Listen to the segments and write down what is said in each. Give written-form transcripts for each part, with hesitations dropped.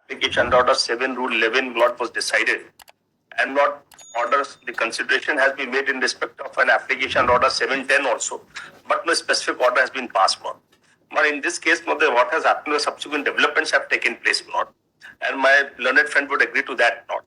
application order 7 rule 11 lot was decided and not orders. The consideration has been made in respect of an application order 710 also, but no specific order has been passed for. But in this case, what has happened, the subsequent developments have taken place, not, and my learned friend would agree to that, not.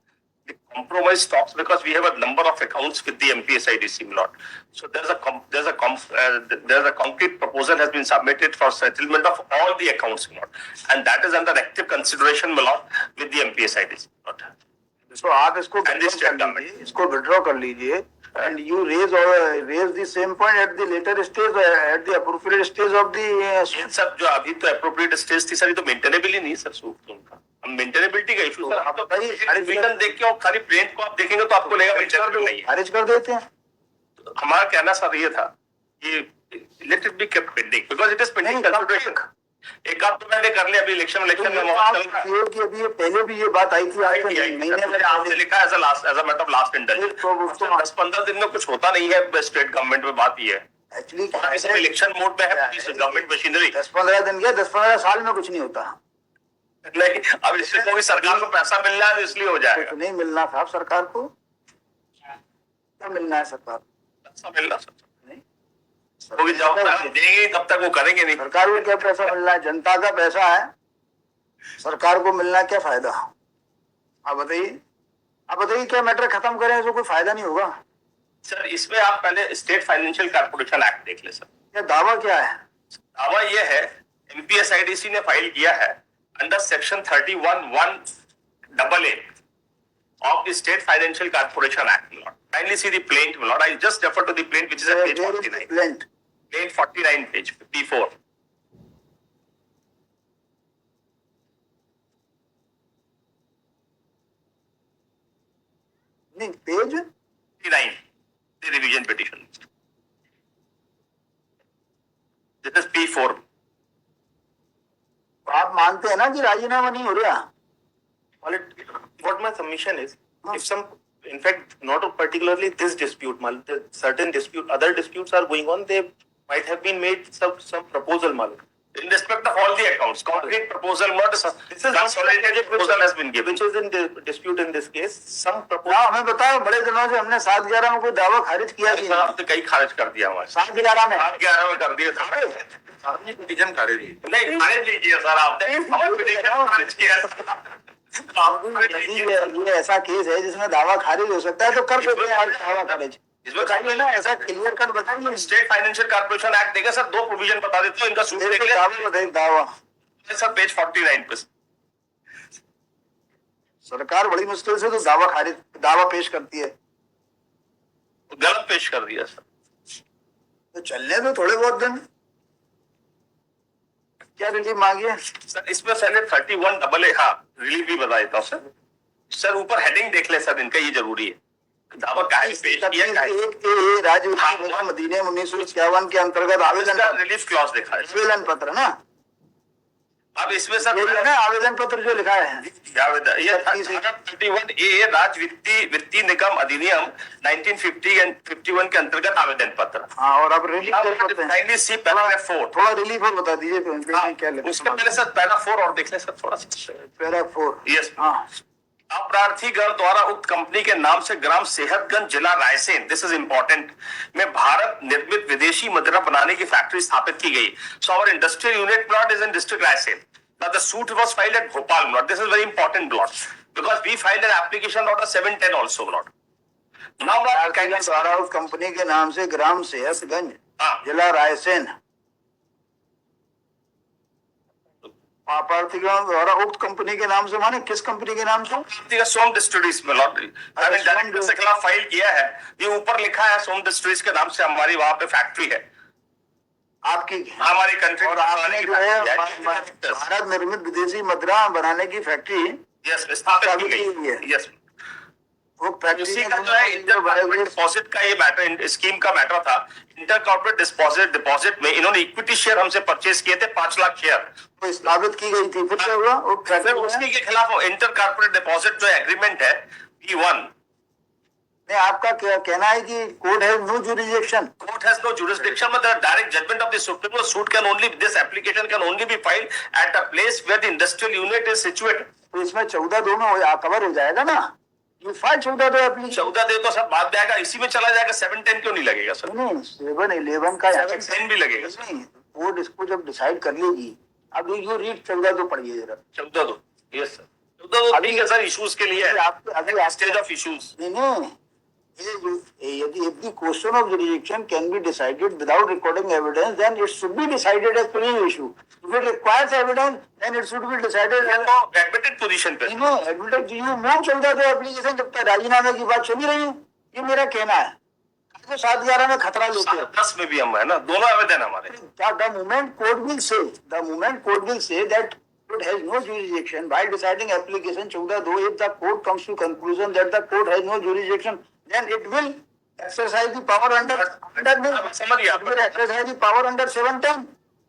The compromise talks because we have a number of accounts with the MPSIDC, not. So there's a concrete proposal has been submitted for settlement of all the accounts, not, and that is under active consideration, not, with the MPSIDC, not. तो आप इसको withdraw कर लीजिए and you raise the same point at the later stage, at the appropriate stage of the sir जो अभी तो appropriate stage थी sir, ये तो मेंटेनेबल ही नहीं सर सूट उनका, हम मेंटेनेबिलिटी का इशू सर, आप तो भाई रिटर्न देख के और खाली प्रिंट को आप देखेंगे तो आपको लगेगा मेंटेनेबल नहीं है, खारिज कर देते हैं। हमारा कहना सर ये था कि let it be kept pending because it is pending consideration। एक आप तो मैंने कर लिया, अभी इलेक्शन में कि अभी ये पहले भी ये बात आई थी, महीने में आपने लिखा as a matter of last intention, तो 10-15 दिन में कुछ होता नहीं है स्टेट गवर्नमेंट में, बात ये है एक्चुअली इलेक्शन मोड पे है गवर्नमेंट मशीनरी। 10-15 दिन क्या 10-15 साल में कुछ नहीं होता नहीं, अब इससे कोई सरकार को पैसा मिलना है इसलिए हो जाएगा, नहीं मिलना साहब सरकार को, क्या मिलना है सरकार, पैसा मिलना देंगे तब तक वो करेंगे नहीं, सरकार को क्या पैसा मिलना है, जनता का पैसा है, सरकार को मिलना क्या फायदा, आप बताइए क्या मैटर खत्म करें तो कोई फायदा नहीं होगा सर। इसमें आप पहले स्टेट फाइनेंशियल कॉर्पोरेशन एक्ट देख ले सर, ये दावा क्या है, दावा ये है एमपीएसआईडीसी ने फाइल किया है under section 31(1)(a) of the State Financial Corporation Act. Kindly see the plaint, Lord. I just refer to the plaint, which is at page 49. Plaint 49, page 54. नहीं, page 59, the revision petition. This is P4. आप मानते हैं ना कि राजीनामा नहीं हो रहा? What my submission is, if some, in fact, not particularly this dispute, certain other disputes are going on, they might have been made some proposal, in respect of all the accounts, concrete proposal, not this is consolidated proposal has been given, which is in the dispute in this case. Some proposal. हमें बताओ, बड़े दिनों से हमने 7/11 में कोई दावा खारिज किया कि नहीं? तो कई खारिज कर दिया हमारे 7/11 में 7/11 में कर दिया था, आपने पिटीशन खारिज नहीं खारिज कीजिए सर, आपने हमारे पिटीशन खारिज किया। ये ऐसा केस है जिसमें दावा खारिज हो सकता है तो कर देते हैं दावा खारिज, इसमें कहिए ना, ऐसा क्लियर कट बताइए। स्टेट फाइनेंशियल कॉर्पोरेशन एक्ट देगा सर, 2 प्रोविजन बता देते हो, इनका सूट देख ले, बताइए दावा सर पेज 49 पे। सरकार बड़ी मुश्किल से तो दावा पेश करती है, गलत पेश कर दिया सर, तो चलने दो थोड़े बहुत दिन, क्या रिलीफ मांगिए सर। इसमें सर 31(a), हाँ रिलीफ भी बता देता हूँ सर। सर ऊपर हेडिंग देख ले सर, इनका ये जरूरी है, दावा काहे पेश किया, राज्य मदीने 1951 के अंतर्गत आवेदन रिलीफ क्लॉज देखा है, आवेदन पत्र ना। अब इसमें सर आवेदन पत्र जो लिखा है ये 31(a) राज्य वित्तीय निगम अधिनियम 1950 एंड 51 के अंतर्गत आवेदन पत्र। हाँ, और अब रिलीफ पैराग्राफ 4 थोड़ा रिलीफ और बता दीजिए क्या लिखा, उसके पहले सर पैराग्राफ 4 और देख ले सर थोड़ा सा, पैराग्राफ 4। यस, अप्रार्थीगण द्वारा उक्त कंपनी के नाम से ग्राम सेहतगंज जिला रायसेन, दिस इज इंपॉर्टेंट, में भारत निर्मित विदेशी मदिरा बनाने की फैक्ट्री स्थापित की गई। So our industrial unit plot is in district Raisen. Now the suit was filed at Bhopal, Lord. This is very important, Lord, because we filed an application order 710 also, Lord. Now द्वारा उस company के नाम से ग्राम सेहतगंज जिला रायसेन, अप्रार्थीगण द्वारा उक्त company के नाम से माने किस कंपनी के नाम से? सोम डिस्ट्रीज में लॉट डायरेक्टर के खिलाफ फाइल किया है, ये ऊपर लिखा है सोम डिस्ट्रीज के नाम से हमारी वहां पे फैक्ट्री है आपकी, हमारी कंट्री, और आपने जो है भारत निर्मित विदेशी मदिरा बनाने की फैक्ट्री स्थापित की गई है। यस, वो फैक्ट्री का जो है इंटर कॉर्पोरेट डिपॉजिट का ये मैटर, स्कीम का मैटर था। इंटर कॉर्पोरेट डिपॉजिट में इन्होंने इक्विटी शेयर हमसे परचेज किए थे 5 लाख शेयर, तो स्थापित की गई थी, फिर क्या हुआ? उसी के खिलाफ इंटर कॉर्पोरेट डिपॉजिट जो एग्रीमेंट है P1, आपका क्या कहना है कि court has no jurisdiction? Court has no jurisdiction, but the direct judgment of the Supreme Court suit can only, this application can only be filed at a place where the industrial unit is situated. तो इसमें 14(2) में cover हो जाएगा ना। ये file 14(2) application 14 दे तो सब बाद में आएगा, इसी में चला जाएगा। 7-10 क्यों नहीं लगेगा सर? नहीं, 7-11 का 7-10 भी लगेगा सर। नहीं, कोर्ट इसको जब डिसाइड कर लेगी। अब यू रीड 14(2) पढ़िए जरा। 14-2, यस सर। 14-2 ठीक है सर, इश्यूज के लिए है, अभी स्टेज ऑफ इश्यूज। नहीं, यदि if the question of jurisdiction can be decided without recording evidence, then it should be decided as prima issue. If it requires evidence, then it should be decided as तो admitted position पे admitted. You move 14(2) application जब तक राजीनामे की बात चली रही है, ये मेरा कहना है। तो 7-11 में खतरा लेते हैं। 10 में भी हम है ना, दोनों आवेदन हमारे। The moment court will say that court has no jurisdiction while deciding application 14(2), if the court comes to conclusion that the court has no jurisdiction, then it will exercise the power under समझ गया। it will exercise the power under 710.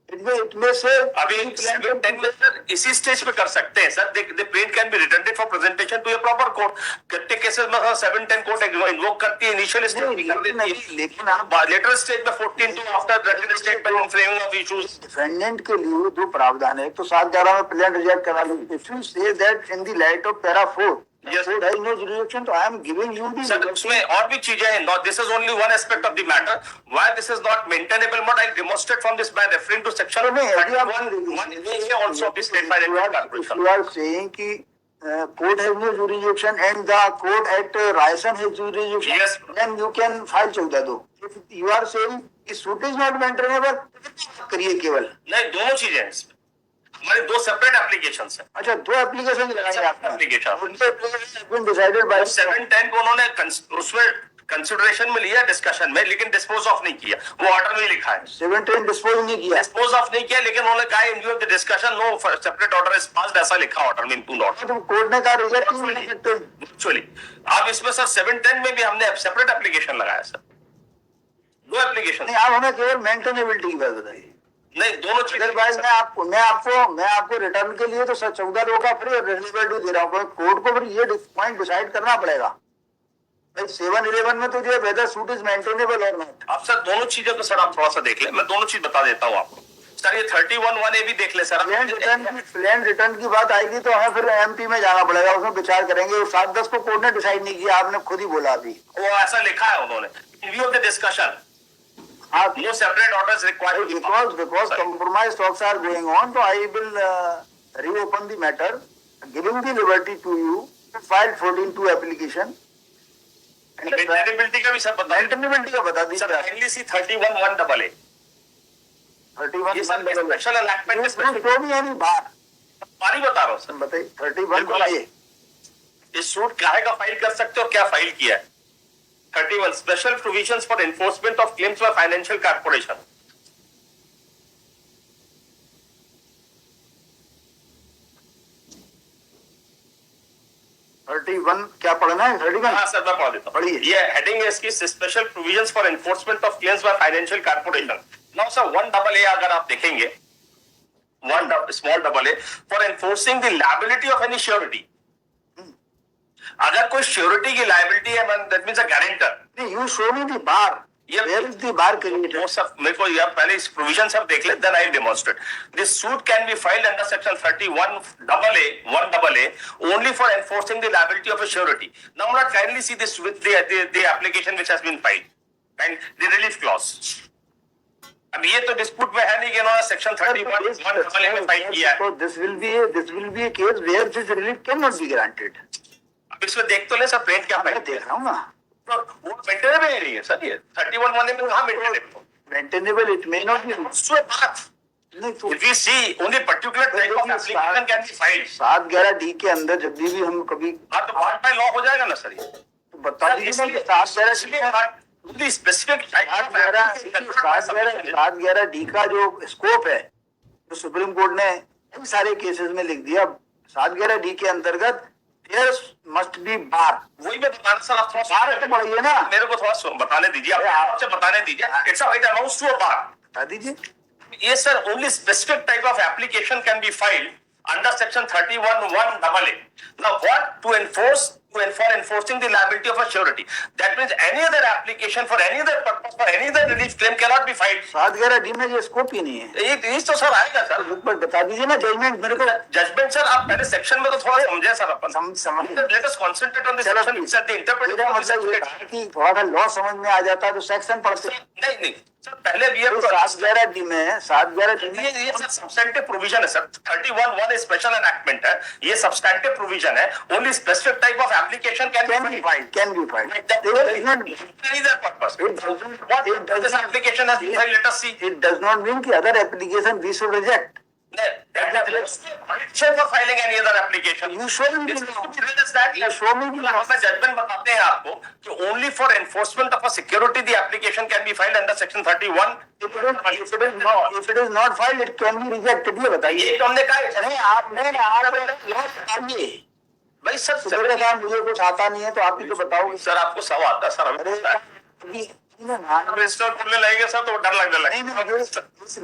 It may say अभी 7-10 में sir इसी stage पे कर सकते हैं sir. the plaint can be returned for presentation to a proper court। कितने केसेस में सर 7-10 कोर्ट इन्वोक करती है, इनिशियल स्टेज में कर देती है, लेकिन आप लेटर स्टेज में 14 to आफ्टर लेटर स्टेज पे फ्रेमिंग ऑफ इश्यूज। डिफेंडेंट के लिए दो प्रावधान है। एक तो 7-11 में प्लेन रिजेक्ट करा लो। If you say that in the light of para 4, Yes. court has no jurisdiction, तो I am giving you the sir उसमें और भी चीजें हैं, not this is only one aspect of the matter. Why this is not maintainable? What I demonstrate from this by referring to section 31(1)(a) also of the State Financial Corporation. You are saying कि court has no jurisdiction and the court at Raisen has jurisdiction. Yes. Then you can file 14(2). If you are saying कि suit is not maintainable, करिए केवल। नहीं, दोनों चीजें हैं इसमें। हमारे दो सेपरेट एप्लीकेशंस हैं। अच्छा, दो एप्लीकेशन लगाए आपने। एप्लीकेशन उनके एप्लीकेशन डिसाइडेड बाय 7-10 को उन्होंने उसमें कंसिडरेशन में लिया डिस्कशन में, लेकिन डिस्पोज ऑफ नहीं किया। वो ऑर्डर में लिखा है 710 डिस्पोज नहीं किया। डिस्पोज ऑफ नहीं किया, लेकिन उन्होंने कहा in view of the discussion no separate order is passed, ऐसा लिखा ऑर्डर में, टू नॉट तो कोर्ट ने कहा रिजेक्ट नहीं कर सकते। एक्चुअली अब इसमें सर 7-10 में भी हमने सेपरेट एप्लीकेशन लगाया सर, दो एप्लीकेशन। नहीं, आप हमें केवल मेंटेनेबिलिटी की बात बताइए। नहीं, दोनों चीजें भाई मैं आपको रिटर्न के लिए तो 14(2) का फ्री रिलेवेबिलिटी दे रहा हूँ। कोर्ट को फिर ये पॉइंट डिसाइड करना पड़ेगा भाई 7-11 में तो ये वेदर सूट इज मेंटेनेबल और नॉट। आप सर दोनों चीजों को सर आप थोड़ा सा देख ले, मैं दोनों चीज बता देता हूँ आपको। सर ये 31(1)(a) भी देख ले सर। प्लेन रिटर्न की बात आएगी तो हमें फिर एमपी में जाना पड़ेगा, उसमें विचार करेंगे। 7-10 को कोर्ट ने डिसाइड नहीं किया, आपने खुद ही बोला अभी। वो ऐसा लिखा है उन्होंने, इन view of the discussion no separate orders required because compromise talks are going on, so I will reopen the matter, giving the liberty to you to file 14(2) application. Maintainability का भी सर बता Maintainability का बता दीजिए। Sir kindly see 31(1)(a) 31(1)(a) special enactment तो भी यानी बार पारी बता रहा हूँ सर। बताइए 31(1)(a) इस सूट काहे का फाइल कर सकते हो, क्या फाइल किया है। 31 special provisions for enforcement of claims by financial corporation. क्या पढ़ना है 31? हाँ सर मैं पढ़ा देता हूँ। ये हेडिंग है इसकी, special provisions for enforcement of claims by financial corporation. Now sir 1AA अगर आप देखेंगे, 1a for enforcing the liability of any surety. अगर कोई श्योरिटी की लायबिलिटी है, that means a guarantor. You show me the bar, where is the bar created. वो सब मेरे को यार पहले इस प्रोविजन सब देख ले, then I will demonstrate. This suit can be filed under section 31(1)(a) only for enforcing the liability of a surety. Now not kindly see this with the application which has been filed and the relief clause. अब ये तो dispute में है नहीं कि इन्होंने section 31(1)(a) में file किया है। So this will be a case where this relief cannot be granted. अब इसमें देख तो ले सर, प्लेंट क्या फाइल देख रहा हूँ ना, तो वो मेंटेनेबल नहीं है सर। ये 31(1)(a) में कहाँ maintainable? Maintainable it may not be. नहीं तो If we see only particular type of application can be filed. 7-11D के अंदर जब भी हम कभी हाँ तो पार्ट बाय लॉ हो जाएगा ना सर। ये तो बता दीजिए ना कि 7-11D स्पेसिफिक 7-11D का जो स्कोप है, तो सुप्रीम कोर्ट ने इन सारे केसेस में लिख दिया। 7-11D के अंतर्गत there must be bar। वही मैं बताना सर, आप थोड़ा बार तो बढ़िए ना, मेरे को थोड़ा बताने दीजिए, आपसे बताने दीजिए। It's a right amount to a bar. बता दीजिए। Yes sir, only specific type of application can be filed under section 31(1)(a). Now what to enforce for enforcing the liability of a surety. That means any other application for any other purpose, for any other relief claim cannot be filed. 711D में ये scope ही नहीं है। ये तो sir आएगा sir, एक बार बता दीजिए ना जजमेंट मेरे को। जजमेंट सर आप पहले सेक्शन में तो थोड़ा समझे सर अपन। समझ let us concentrate on the section itself, the interpretation मतलब ये कि थोड़ा सा लॉ समझ में आ जाता है तो सेक्शन पढ़ते। नहीं सर, पहले भी 711D में 711D ये सर सब्सटेंटिव प्रोविजन है सर। 31(1) स्पेशल एनैक्टमेंट है, ये सब्सटेंटिव प्रोविजन है। Only specific type of application can be filed, can be filed. This application has been filed, let us see. It does not mean कि other application we should reject. For filing any other application. You show me It's the law. that You show me the law. अपना judgement बताते हैं आपको कि only for enforcement of a security the application can be filed under section 31. If it is not filed, it can be rejected. ये बताइए। ये तो हमने कहा नहीं आपने लॉ बताइए भाई सर। सुबह का मुझे कुछ आता नहीं है तो आप ही तो बताओगे। सर आपको सब आता है सर, हमें अरे पता है। रजिस्टर खोलने लगेंगे सर तो डर लगने लगेगा। इस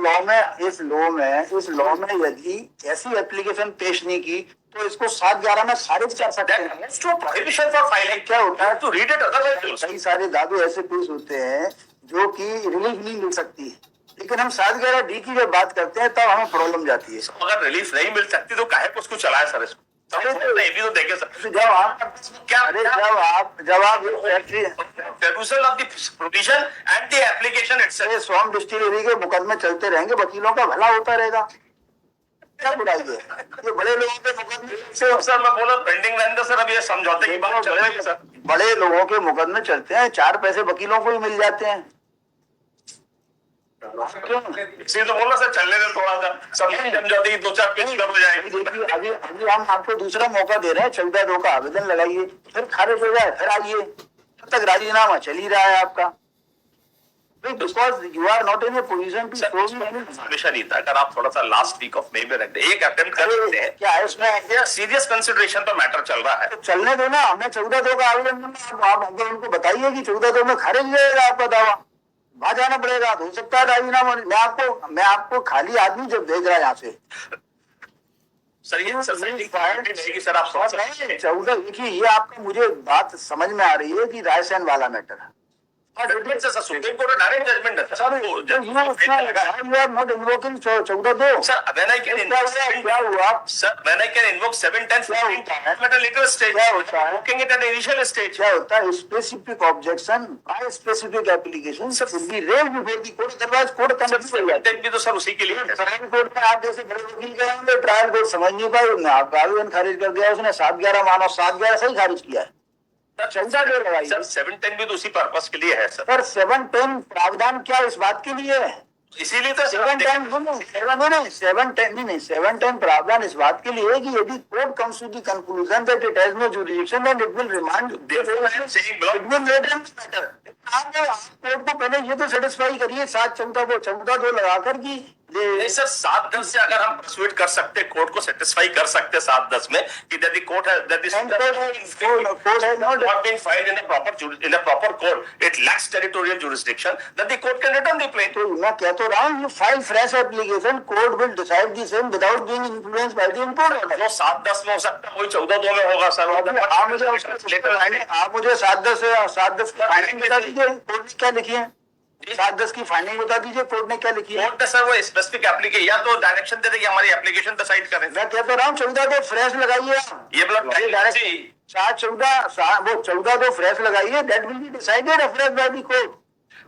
लॉ में यदि ऐसी एप्लीकेशन पेश नहीं की तो इसको 711 में खारिज कर सकते हैं। Prohibition for filing. क्या होता है To read it otherwise. कई सारे दावे ऐसे पेश होते हैं जो कि रिलीफ नहीं मिल सकती है, लेकिन हम 711D की जब बात करते हैं तब हमें प्रॉब्लम जाती है। अगर रिलीफ नहीं मिल सकती तो काहे को उसको चलाए सर इसको। ये भी तो देखे सर। जब आप क्या जब आप refusal of the provision and the application itself. स्वाम डिस्टिलरी के मुकदमे चलते रहेंगे, वकीलों का भला होता रहेगा। क्या बुराइए ये बड़े लोगों के मुकदमे से सर मैं बोला पेंडिंग रहने दो सर, अब ये समझौते की बात चल रही है सर। बड़े लोगों के मुकदमे चलते हैं, 4 पैसे वकीलों को ही मिल जाते हैं। इसी तो बोला सर, चलने दे थोड़ा सा, समझौते की 2-4 पेज कम हो जाएगी। देखिए अभी हम आपको दूसरा मौका दे रहे हैं, 14(2) का आवेदन लगाइए, फिर खारिज हो जाए फिर आइए, तब तक राजीनामा चल ही रहा है आपका। Because you are not in a position to show me any हमेशा नहीं था। अगर आप थोड़ा सा लास्ट वीक ऑफ मई में रखते एक अटेम्प्ट कर सकते हैं। क्या है उसमें सीरियस कंसिडरेशन पर मैटर चल रहा है तो चलने दो ना। हमने 14(2) का आवेदन करना, आप अगर उनको बताइए कि 14(2) में खारिज जाएगा आपका दावा, वहां जाना पड़ेगा, हो सकता है राजीनामा। मैं आपको खाली आदमी जब भेज रहा है यहाँ से सर, ये सर आप समझ रहे हैं। 14 देखिए ये आपका मुझे बात समझ में आ रही है कि रायसेन वाला मैटर है। सुप्रीम कोर्ट डायरेक्ट जजमेंट है sir you are not invoking 14(2). Sir when I can invoke क्या हुआ sir, when I can invoke 7, 10, 15 at a later stage, क्या होता है? invoking it at the initial stage. क्या होता है? Specific objection by specific application will be raised before the court, otherwise court content भी तो सर उसी के लिए है। ट्रायल कोर्ट में आप जैसे बड़े वकील कह रहे होंगे, ट्रायल कोर्ट समझ नहीं पाए, आपका आवेदन खारिज कर दिया उसने। 711 मानो 711 सही खारिज किया है। सर 7, 10 भी तो उसी पर्पस के लिए है सर। सर 7, 10 प्रावधान क्या इस बात के लिए है? इसीलिए तो 7, 10 प्रावधान इस बात के लिए है कि यदि court comes to the conclusion that it has no jurisdiction and it will remand आप कोर्ट को पहले ये तो सेटिस्फाई करिए 7-14(2) लगाकर की नहीं सर 7-10 से अगर हम परसुएट कर सकते कोर्ट को सेटिस्फाई कर सकते 7-10 में कि that the court has that not being filed in a proper court, it lacks territorial jurisdiction, then the court can return the plaint. तो मैं कह तो रहा हूँ you file fresh application, court will decide the same without being influenced by the import order. जो 7-10 में हो सकता है वही 14-2 में होगा सर। आप मुझे 7-10 फाइलिंग बता दीजिए कोर्ट ने क्या लिखी है। 7-10 की फाइलिंग बता दीजिए कोर्ट ने क्या लिखी है। कोर्ट ने सर वो स्पेसिफिक एप्लीकेशन या तो डायरेक्शन दे दे कि हमारी एप्लीकेशन डिसाइड करें। मैं कहता रहा हूँ 14(2) फ्रेश लगाइए। ये मतलब डायरेक्ट 14(2) फ्रेश लगाइए, that will be decided afresh by the court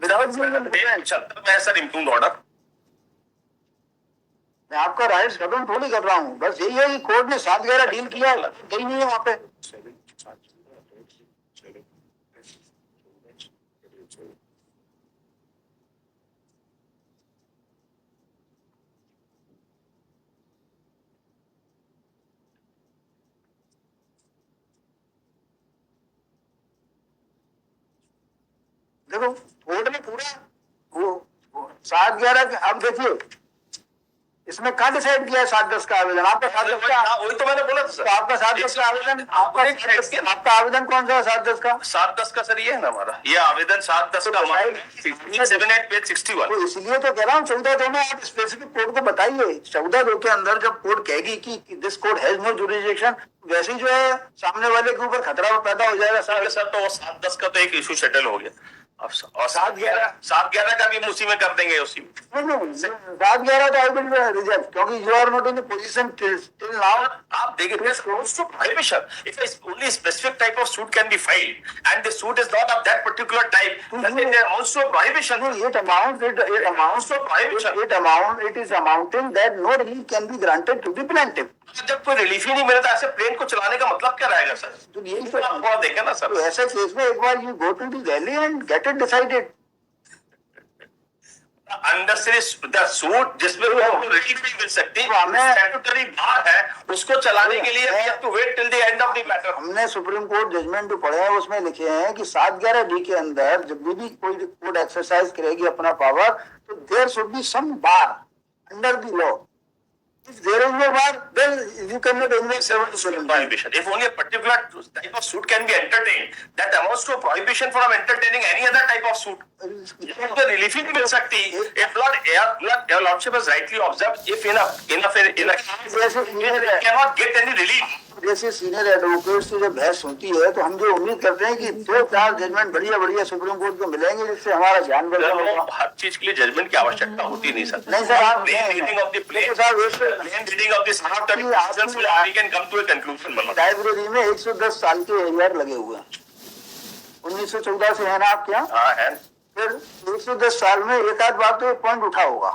without sir improved order. मैं आपका राइट्स खत्म थोड़ी कर रहा हूँ, बस यही है कि कोर्ट ने 711 डील किया है, गई नहीं है वहां पे। देखो कोर्ट ने पूरा वो 711 अब देखिए इसमें कहाँ डिसाइड किया है 7-10 का आवेदन? आपका 7-10 का, वही तो मैंने बोला था सर। तो आपका 7-10 का आवेदन, आपका आवेदन कौन सा है 7-10 का? 7-10 का सर ये है ना हमारा, ये आवेदन 7-10 का हमारा 7 पेज 61। तो इसलिए तो कह रहा हूँ 14(2) में आप स्पेसिफिक कोड को बताइए। 14(2) के अंदर जब कोड कहेगी कि this court has no jurisdiction, वैसे ही जो है सामने वाले के ऊपर खतरा पैदा हो जाएगा सर। सर तो वो 7-10 का तो एक इशू सेटल हो गया। अब और 7-11 का भी हम उसी में कर देंगे, उसी में। नहीं 7-11 तो आई विल रिजेक्ट, क्योंकि you are not in the position till now. आप देखिए, there's also prohibition. If only a specific type of suit can be filed, and the suit is not of that particular type, then there are also prohibition. It is amounting that no relief can be granted to the plaintiff. जब कोई relief ही नहीं मिलता ऐसे plane को चलाने का मतलब क्या रहेगा सर? तो यही तो आप बहुत देखें ना सर। तो ऐसे केस में एक बार you go to the valley and get it decided. Unnecessary the suit जिसमें रिलीफ नहीं मिल सकती, स्टैट्यूटरी बार है, उसको चलाने के लिए we have to wait till the end of the matter. हमने सुप्रीम कोर्ट जजमेंट जो पढ़े हैं उसमें लिखे हैं कि 7-11 के अंदर जब भी कोई कोर्ट एक्सरसाइज करेगी अपना पावर, तो there should be some bar under the law. If there is no bar, then you cannot invest 7-7 Prohibition. If only a particular type of suit can be entertained, that amounts to a prohibition from entertaining any other type of suit. तो relief ही नहीं मिल सकती। If your lordship has rightly observed, if cannot get any relief. जैसे senior advocate से जब बहस होती है तो हम जो उम्मीद करते हैं कि 2-4 जजमेंट बढ़िया सुप्रीम कोर्ट को मिलेंगे जिससे हमारा ध्यान बढ़ जाएगा। हर चीज के लिए जजमेंट की आवश्यकता होती नहीं सर। नहीं सर, आप reading of the plain we can come to a conclusion। Library में 110 साल के AR लगे हुए हैं, 1914 से है ना आपके यहाँ? हाँ है। फिर 110 साल में एक आध बार तो एक पॉइंट उठा होगा।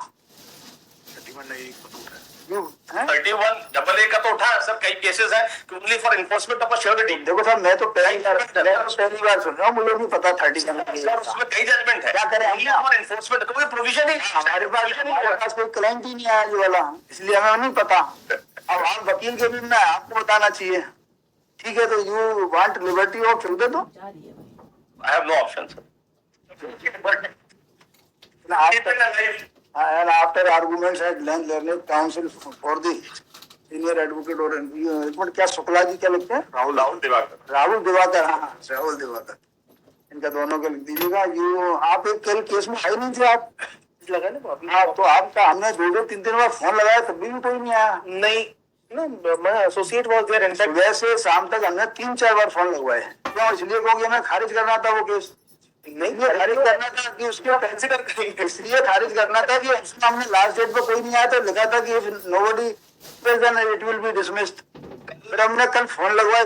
31AA का तो उठा सर, कई केसेस है only for enforcement of surety. देखो सर, मैं तो पहली बार सुन रहा हूँ, मुझे नहीं पता 30 सर उसमें कई जजमेंट है। क्या करें हम? फॉर एनफोर्समेंट कोई प्रोविजन ही हमारे पास कोई क्लाइंट ही नहीं आया ये वाला, इसलिए हमें नहीं पता। अब आप वकील के भी में आपको बताना चाहिए। ठीक है, तो यू वांट लिबर्टी ऑफ चल दे दो। I have no option sir. And after arguments at length, learned counsel for the senior advocate और एक मिनट, क्या शुक्ला जी क्या लिखते हैं? राहुल दिवाकर। राहुल दिवाकर, हाँ राहुल दिवाकर, इनका दोनों का लिख दीजिएगा। ये आप एक कल केस में आए नहीं थे आप? लगा ना हाँ, तो आपका हमने 2-3 बार फोन लगाया तब भी कोई नहीं आया। नहीं ना, मैं associate was there in fact. सुबह से शाम तक हमने 3-4 बार फोन लगवाए। क्यों? इसलिए क्योंकि हमें खारिज करना था वो केस। नहीं, खारिज करना था कि उसको कंसिडर करेंगे, इसलिए खारिज करना था कि उसमें हमने लास्ट डेट पे कोई नहीं आया तो लिखा था कि nobody then it will be dismissed. फिर हमने कल फोन लगवाया,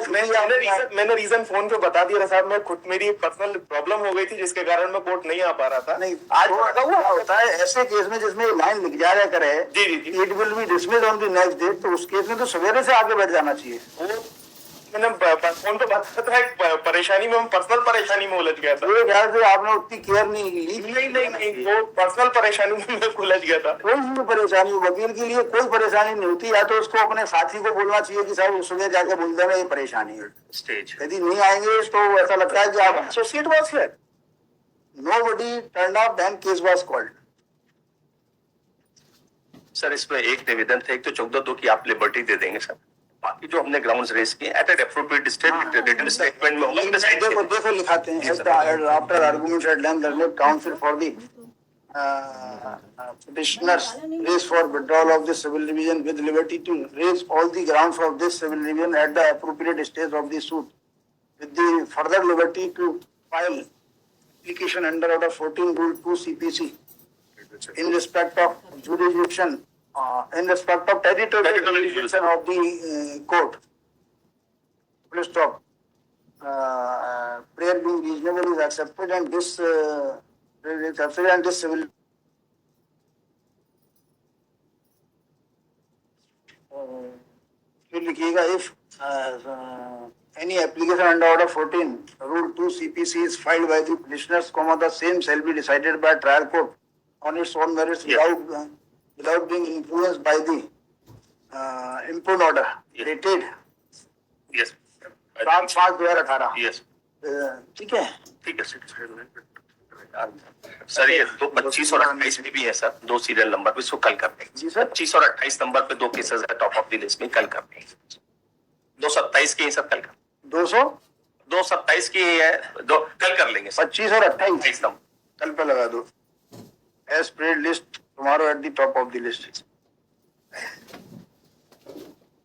मैंने रीजन फोन पे बता दिया साहब। मैं खुद, मेरी पर्सनल प्रॉब्लम हो गई थी जिसके कारण मैं कोर्ट नहीं आ पा रहा था। नहीं, आज हुआ होता है ऐसे केस में जिसमें लाइन लिख जा रहा करे it will be dismissed on the next date, तो उस केस में तो सवेरे से आगे बढ़ जाना चाहिए। मैंने फोन पे बात करता है, परेशानी में, पर्सनल परेशानी में उलझ गया था। मेरे ख्याल से आपने उतनी केयर नहीं ली। नहीं, वो पर्सनल परेशानी में मैं उलझ गया था। कोई भी परेशानी, वकील के लिए कोई परेशानी नहीं होती, या तो उसको अपने साथी को बोलना चाहिए कि साहब सुबह जाके बोल देना ये परेशानी है। स्टेज यदि नहीं आएंगे तो ऐसा लगता है कि आप associate was here, nobody turn up, then case was called. Sir इसमें एक निवेदन था, एक तो 14(2) की आप लिबर्टी दे देंगे सर, बाकी जो हमने ग्राउंड्स रेज किए at an appropriate written statement में होगा। देखो लिखाते हैं after arguments at length learned counsel for the petitioners raise for withdrawal of this civil division with liberty to raise all the grounds of this civil division at the appropriate stage of the suit with the further liberty to file application under order 14 rule 2 CPC in respect of jurisdiction in respect of territorial jurisdiction of the court. Full stop. Prayer being reasonable is accepted and this civil फिर लिखिएगा if any application under order 14 rule 2 CPC is filed by the petitioners, the same shall be decided by trial court on its own merits without being influenced by the impugned order dated 7/5/2018। Yes ठीक है ठीक है। Sir ये 25 और 28 में भी है sir, 2 serial number पे, इसको कल कर देंगे जी सर। 25 और 28 नंबर पे 2 केसेस है टॉप ऑफ द लिस्ट में, कल कर देंगे। 227 के ही सर कल कर, 227 की ही है, कल कर लेंगे सर। 225 और 28 28 नंबर कल पे लगा दो। As spread list tomorrow at the top of the list.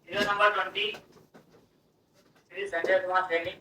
Serial number 20, Sri Sanjay Kumar Sainik.